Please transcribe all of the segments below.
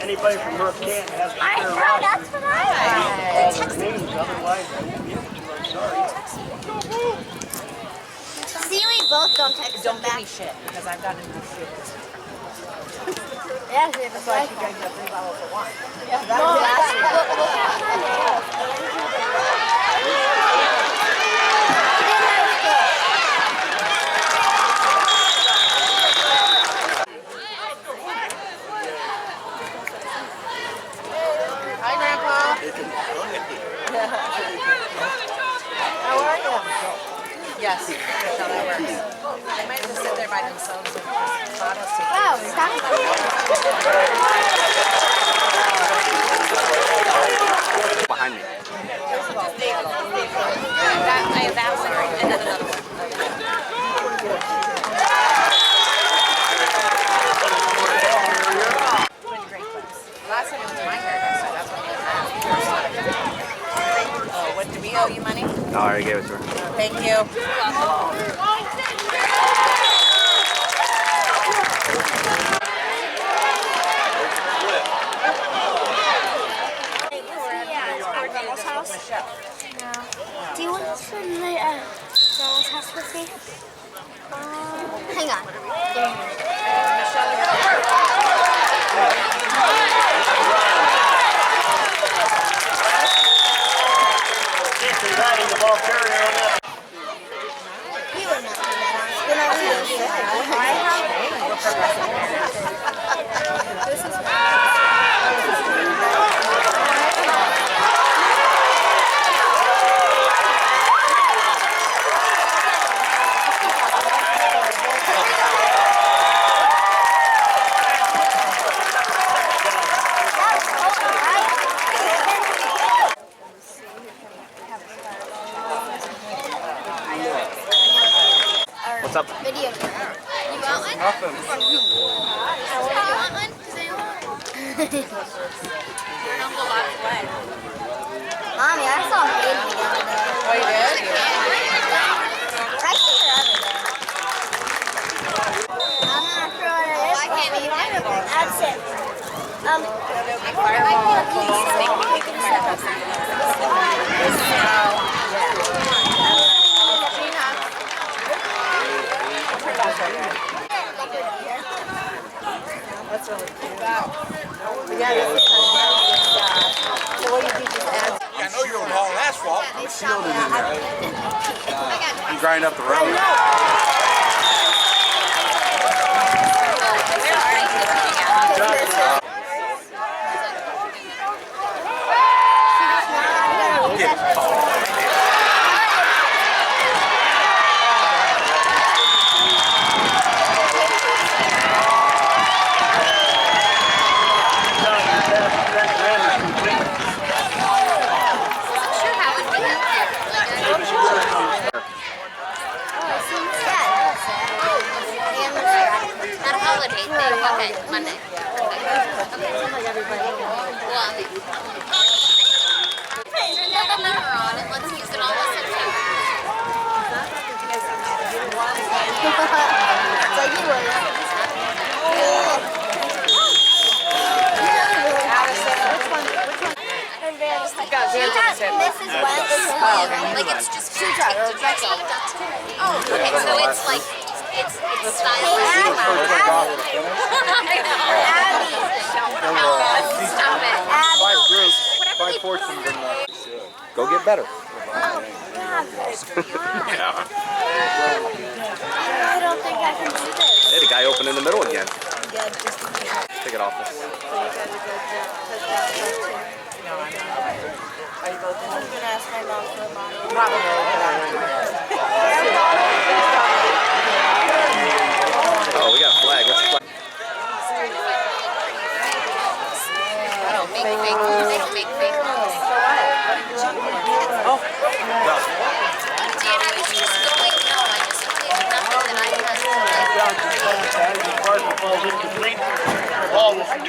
Anybody from North Canton has a spare know, that's what I had. names, otherwise I won't be able to. I'm sorry. See, we both don't text Don't them give back. me shit because I've got to do shit. Yeah, that's why You guys got 3 bottles of wine. Yeah, that was last year. Look at my nails. Hi, Grandpa. How are you? Yes, that's how that works. They might just sit there by themselves with bottles. Wow, that's Behind me. I have that one and then another one. Twin great clips. Last time it was my hairdresser. That's what they had. Oh, what, do we owe you money? No, I already gave it to her. Thank you. Do you want to spend the Grandma's house with me? Hang on. They're riding the ball carrier on that. You would not do that. This is What's up? video. You want one? Nothing. You want one? Does anyone want one? Don't go lots away. Mommy, I saw Hayden the other day. Oh, you did? I see her every day. I'm not sure what it is. I can't even. That's it. That's really cute. Yeah, this is kind of nice. So what do you think this adds? I know you're hauling asphalt. Sealed it in there. You grind up the road. Not a holiday thing. Okay, Monday. Turn the heater on and let's use it all as a It's like you were. This is wet. Like it's just taped. Oh, okay, so it's like it's styled. Stop it. 5 groups, 5 portions in the... Go get better. Yeah. I don't think I can do this. Hey, the guy opened in the middle again. Take it off. Are you both in? I'm gonna ask my mom for a bottle. Oh, we got a flag. What's the flag? They don't make fake ones. Oh. No. Dan, I was just going, no, I just wanted nothing that I had to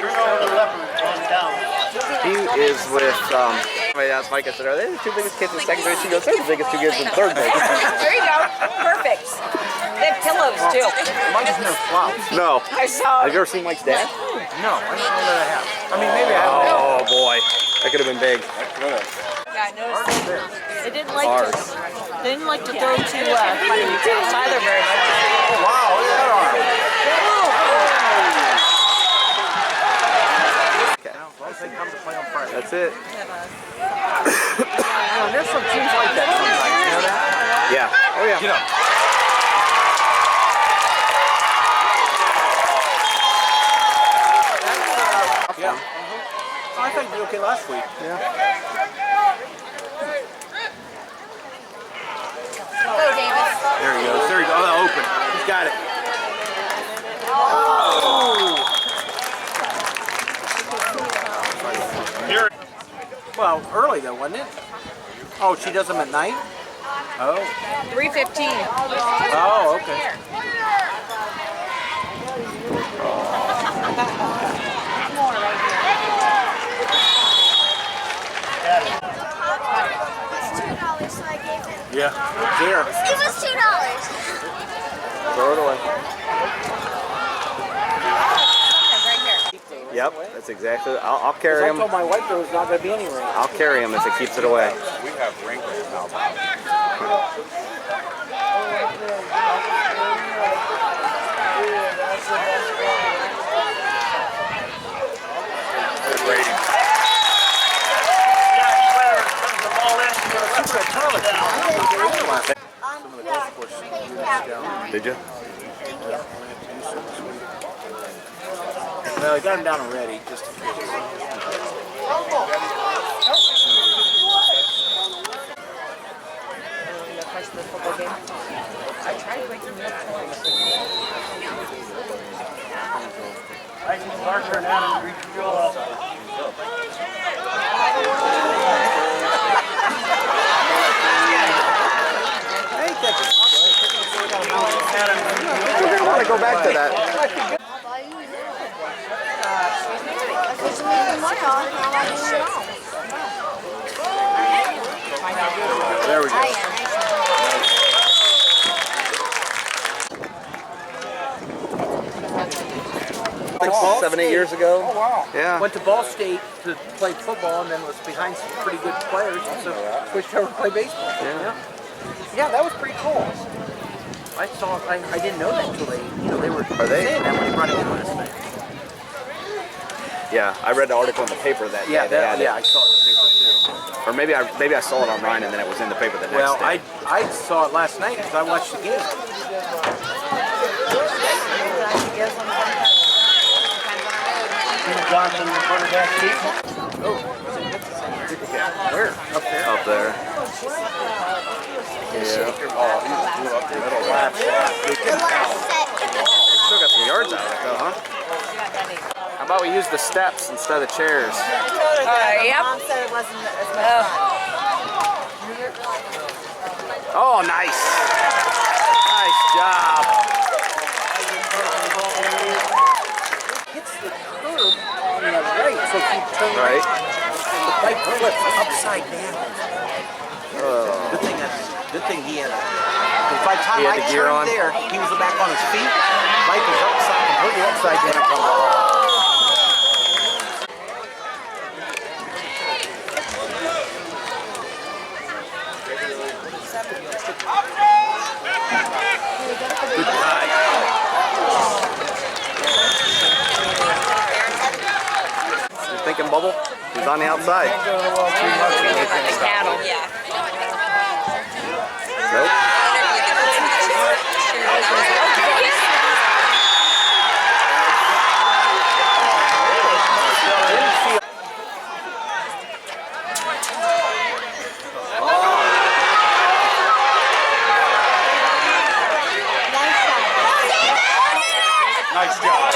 Turn over the leopard on down. He is with I asked Mike, I said, are they the two biggest kids in second grade? She goes, they're the biggest two kids in third grade. There you go. Perfect. They have pillows too. Mike's never flopped. No. I saw. Have you ever seen Mike's dad? No, I don't know that I have. I mean, maybe I have. Oh boy, that could have been big. Yeah, I noticed they didn't like to. They didn't like to throw to either very much. Wow, look at that arm. They come to play on Friday. That's it. There's some teams like that sometimes, you know that? Yeah. Oh yeah. Get up. Yeah. I think we did okay last week. Yeah. Go, Davis. There he goes. There he goes. Oh, open. He's got it. Oh. Well, early though, wasn't it? Oh, she does them at night? Oh. 3:15. Oh, okay. $2, so I gave it. Yeah. Here. It was $2. Throw it away. Right here. Yep, that's exactly. I'll carry I him. told my wife there was not going to be any rain. I'll carry him if it keeps it away. We have wrinkles now. Did you? Well, I got him down already, just in case. I tried waking me up twice. I can start her down and refuel up. We're gonna want to go back to that. There we go. Like 7, 8 years ago. Oh, wow. Yeah. Went to Ball State to play football and then was behind some pretty good players and so switched over to play baseball. Yeah. Yeah, that was pretty cool. I didn't know that until they were saying that when they brought it in last night. Yeah, I read the article in the paper that Yeah, day. They had I saw it in the paper too. it. Or maybe I saw it online and then it was in the paper the next Well, day. I saw it last night because I watched the game. Johnson, the quarterback. Oh, where? Up there. Up there. Yeah. Oh, he blew up the middle. Still got some yards out of it though, huh? How about we use the steps instead of chairs? Yep. Mom said it wasn't as much fun. Oh, nice. Nice job. Hits the curb on the right, so if you turn Right. the bike flips upside down. Good thing he had a. Because by the time He had I the gear turned on? there, he was back on his feet. Bike was completely upside down. Good guy. You thinking Bubble? He's on the outside. Cattle. Yeah. Nope. Nice job.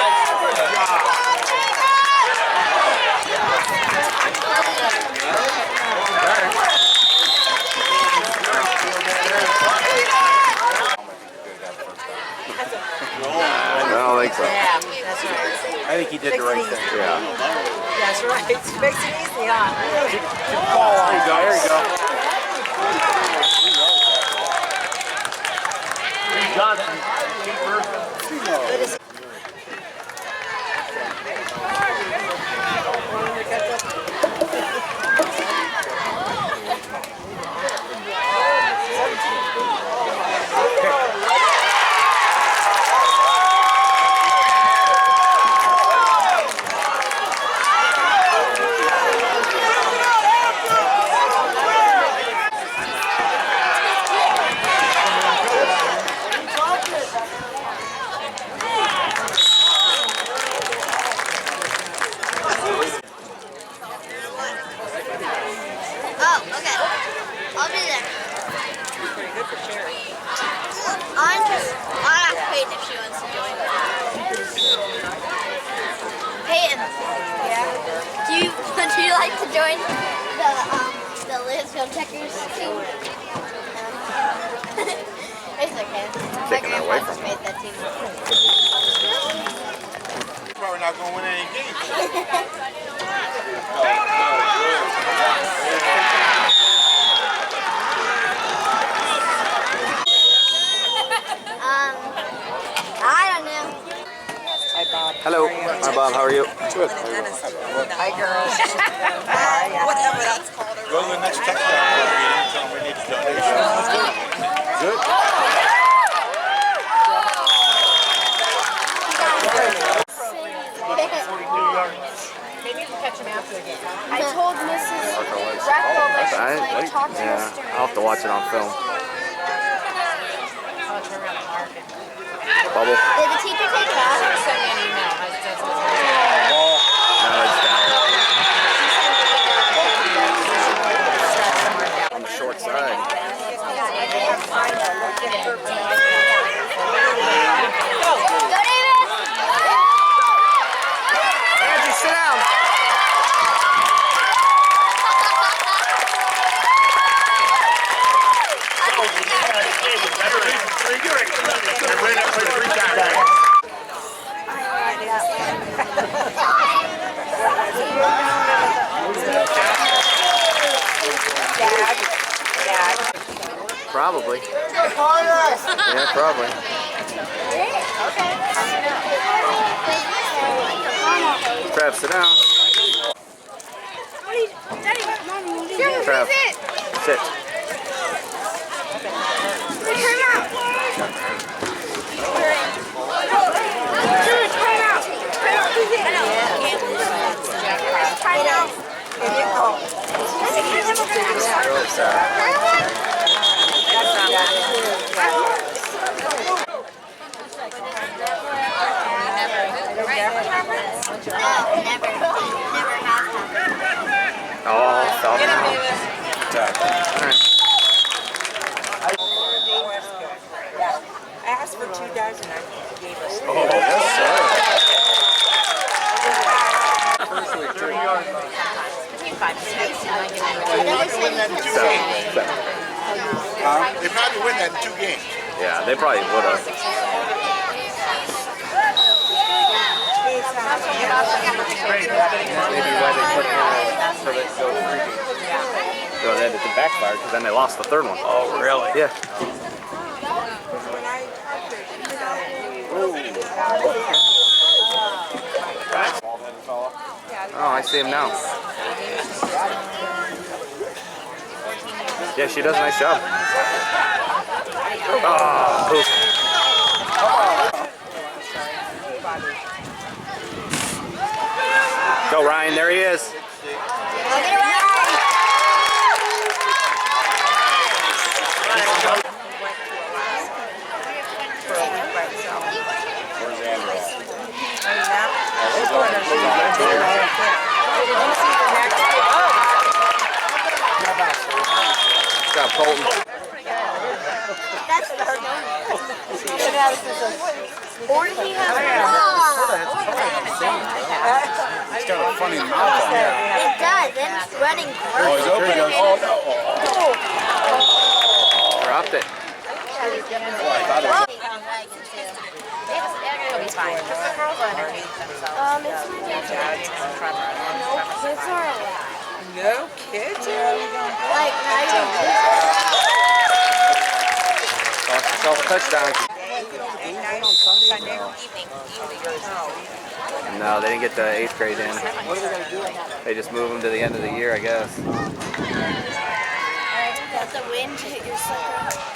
he did the right thing. Yeah. That's right. Makes it easy, huh? There you go. There you go. Johnson, Oh, okay. I'll be there. I'll ask Peyton if she wants to join. Peyton. Yeah. Would you like to join the Lisbon Checkers team? It's okay. My Taking that away grandpa from just made that team. Probably not going to win any games. I don't know. Hi, Bob. Hello. Hi, Bob. How are you? Good. Hi, girls. Whatever that's called. Go to the next touchdown meeting and tell them we need donations. Good. Maybe you can catch him after the game. I told Mrs. Rackwell that she's talk to us during. I'll have to watch it on film. I'll turn around the market. Bubble. Did the teacher take it off? Send me an email. No, it's down. On the short side. Go, Davis! Angie, sit down. I ran that play 3 times. Probably. Yeah, probably. Trav, sit down. Trav, sit. Oh, fell down. I asked for 2 dozen. I gave us. Oh, yes, sir. Between 5 and 6. Seven. They probably win that in 2 games. Yeah, they probably would have. Maybe why they put so that go freaking. So then it backfired because then they lost the third one. Oh, really? Yeah. Oh, I see him now. Yeah, she does a nice job. Oh, poof. Go, Ryan. There he is. Got Colton. That's the or he has He's got a funny mouth on there. It does, and it's running Oh, great. he's open. Oh, no. Dropped it. Oh, I thought it was. It's fine. Because the girls entertain themselves. It's my birthday. No Kids are allowed. No kids are Like, not even Lost yourself a touchdown. Sunday evening. No, they didn't get the 8th grade in. They just moved them to the end of the year, I guess. Let the wind hit your sucker.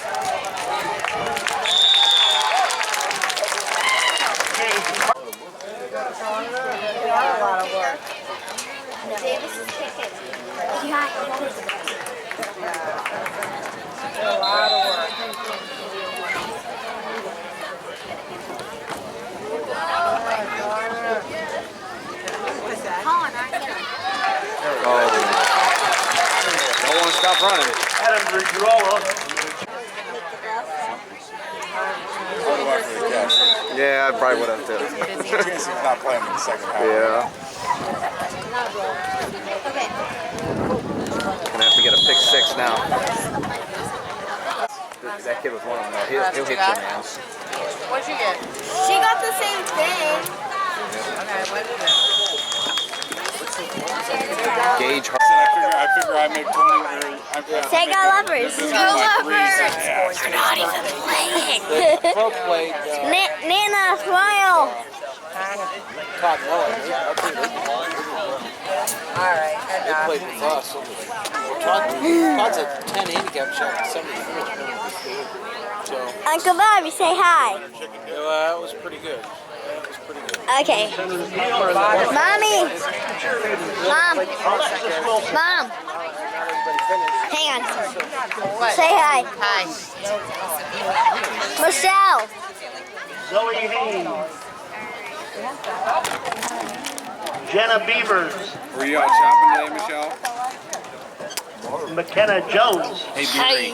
A lot of work. Davis's ticket. Yeah, A lot of work. What is that? Colin, aren't you? Oh. Don't want to stop running. Adam Drigrola. Yeah, I probably would have too. Chance of not playing in the second half. Yeah. Okay. Gonna have to get a pick 6 now. That kid was one of them. He'll hit you, man. What'd you get? She got the same thing. Okay, what is it? Gauge. I figure I make 20. Sega lovers. Go lovers. They're not even playing. Pro played Nana, smile. Todd Miller. All right. And, They played with us. Todd's a 10 handicap shot, 74. So, Uncle Bobby, say hi. that was pretty good. That was pretty good. Okay. Mommy. Mom. Hang on. What? Say hi. Hi. Michelle. Zoe Haynes. Jenna Beavers. Were you out shopping today, Michelle? McKenna Jones. Hey, Beery.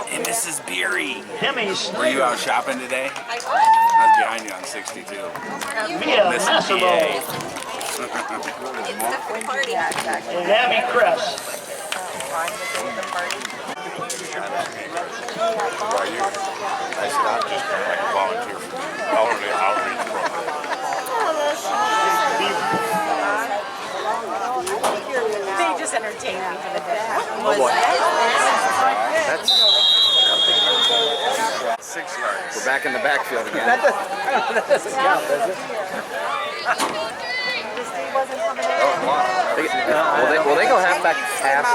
Hey, Mrs. Beery. Timmy Were Smith. you out shopping today? I was behind you on 62. Mia Miss Massimo. BA. And Abby Kress. I said, I'll just volunteer for the elderly outreach program. They just entertain me for the day. Oh boy. That's 6 yards. we're back in the backfield again. That doesn't count, does it? Will they go half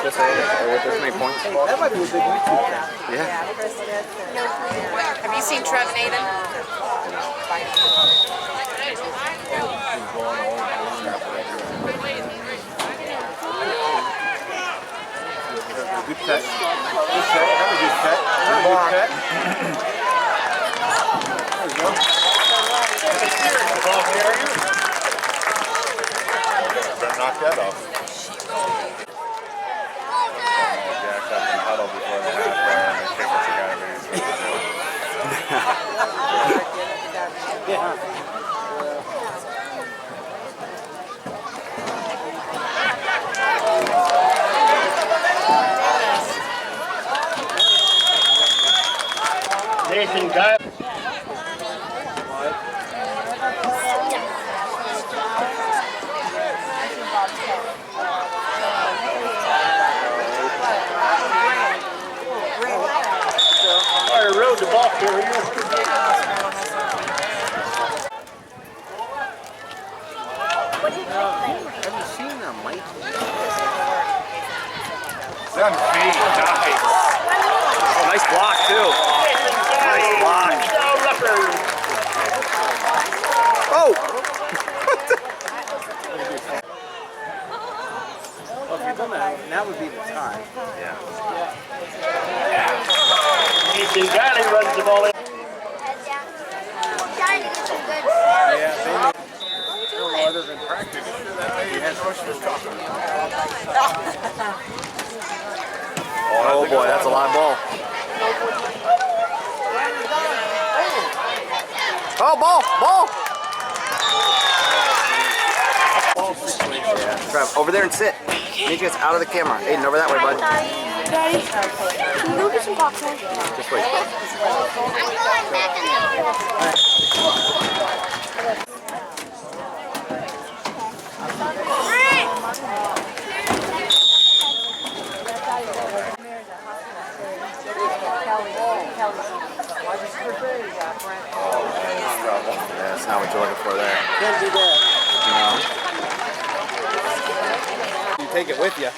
this way or with this many points? That might be a good YouTube channel. Yeah. Have you seen Trev Naden? Good cut. Good cut. That was a good cut. That was a good cut. There you go. Ball carrier. Better knock that off. Jacked up in the huddle before the half there, and they think it's a guy Nathan Guy. Fire Road, the ball carrier. Have you seen them, Mike? Done feet, nice. Oh, nice block too. Nice block. Oh! Well, if you've done that, that would be the time. Nathan Guy runs the ball in. Trying to get some good Yeah, they may. No other than practice. Oh boy, that's a live ball. Oh, ball! Trev, over there and sit. Need you guys out of the camera. Aiden, over that way, bud. Daddy, can you go get some popcorn? Just wait. I'm going back in the Yeah, that's not what you're looking for there. Can't do that. No. You take it with you.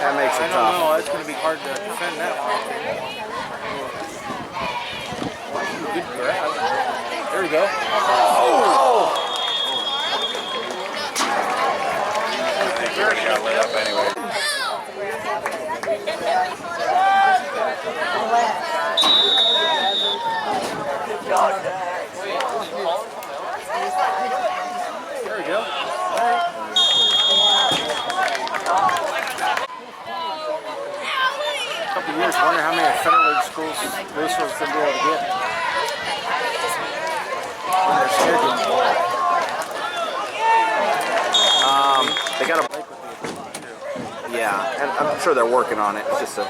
That makes it I don't tough. know. It's going to be hard to defend that one. Good grab. There we go. I think you already got lit up anyway. There we go. A couple years, wonder how many federal league schools Lewisville's going to be able to get. When they're scheduled. They got a. Yeah, and I'm sure they're working on it. It's just a.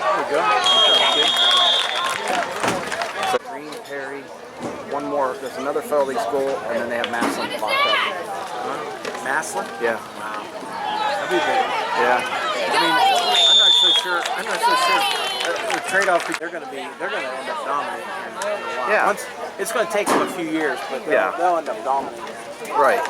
There we go. So Green, Perry, one more. There's another federal league school, and then they have Massillon locked up. Massillon? Yeah. Wow. That'd be big. Yeah. I mean, I'm not so sure. The trade-off, they're going to end up dominating here in a while. Yeah. It's going to take them a few years, but Yeah. they'll end up dominating. Right.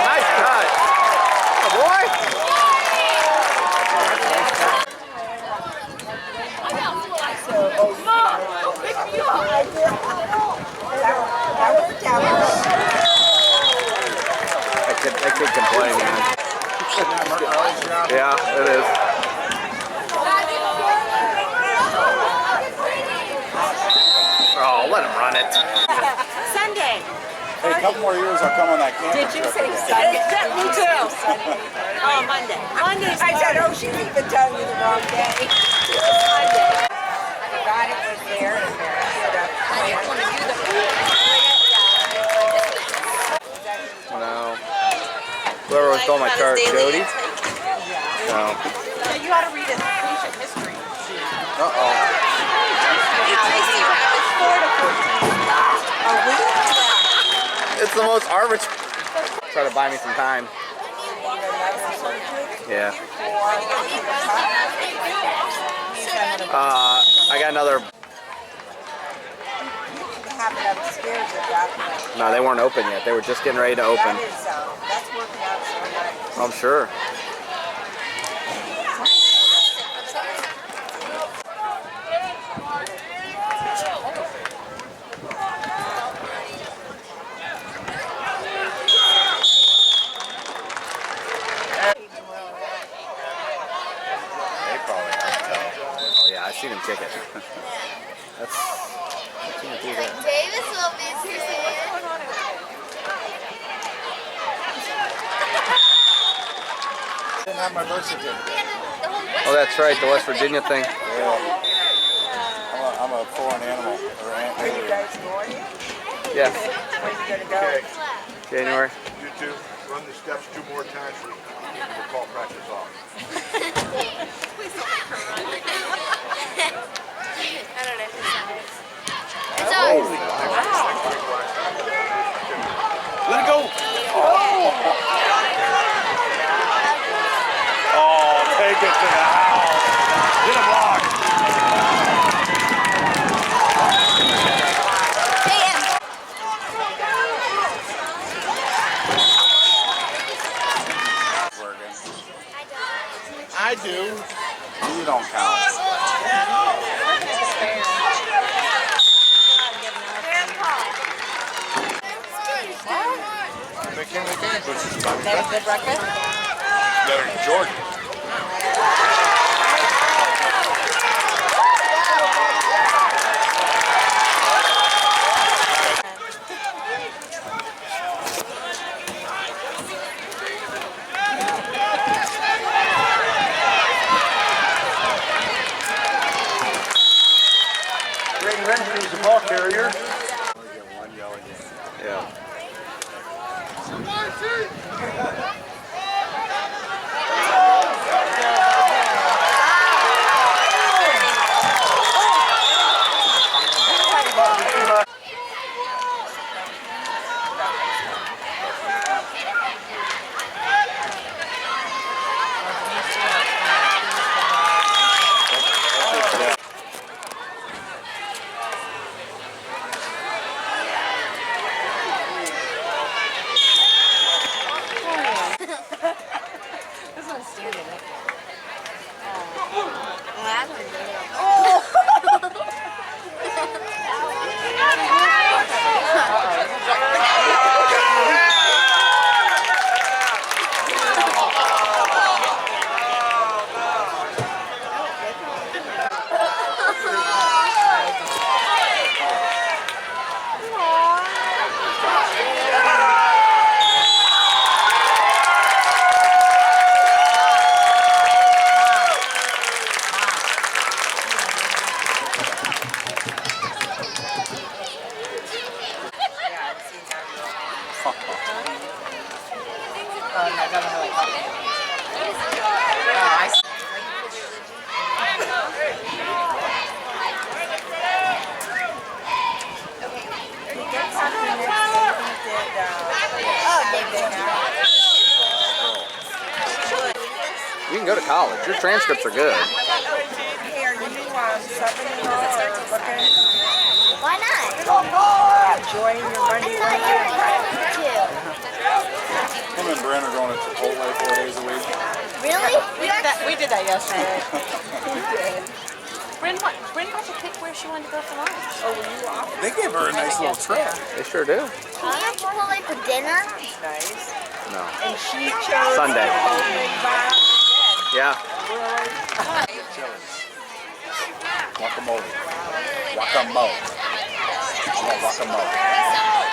Nice cut. Oh, boy. That kid can play, man. Yeah, it is. Oh, let him run it. Sunday. Hey, a couple more years, I'll come on that camping Did you trip say again. Sunday? Me too. Oh, Monday. Monday's I said, oh, she's even telling you the wrong day. It's Monday. I forgot it was there. I didn't want to do the No. Whoever was stole my chart, Jody. No. You ought to read a patient history. Uh-oh. It's 4 to 14. A week? It's the most arbitrary. Try to buy me some time. Yeah. I got another. No, they weren't open yet. They were just getting ready to open. That's working out so nice. I'm sure. They probably have to tell. Oh yeah, I seen him kick it. That's. You can't do that. Davis will be here. Didn't have my birth certificate. Oh, that's right, the West Virginia thing. Yeah. I'm a foreign animal. Or alien. Yes. Where are you going to go? Okay, January. you two, run the steps 2 more times. We'll call practice off. I don't know who that is. It's always. Let it go. Oh, take it to the house. Get a block. I do. You don't count. They came, but she's about to They have a good breakfast? better than Georgia. here? Yeah. This one's standing up. You can go to college. Your transcripts are good. Hey, are you subbing at all or looking? Why not? Enjoying your money? I thought you were Him and Brent are going to Chipotle 4 days a week. Really? We did that yesterday. Bryn got to pick where she wanted to go for lunch. Oh, were you off? They gave her a nice little trip. They sure do. Can we have Chipotle for dinner? Nice. No. And she chose Sunday. Big Bob. Yeah. Guacamole. Guacamole. Yeah, guacamole.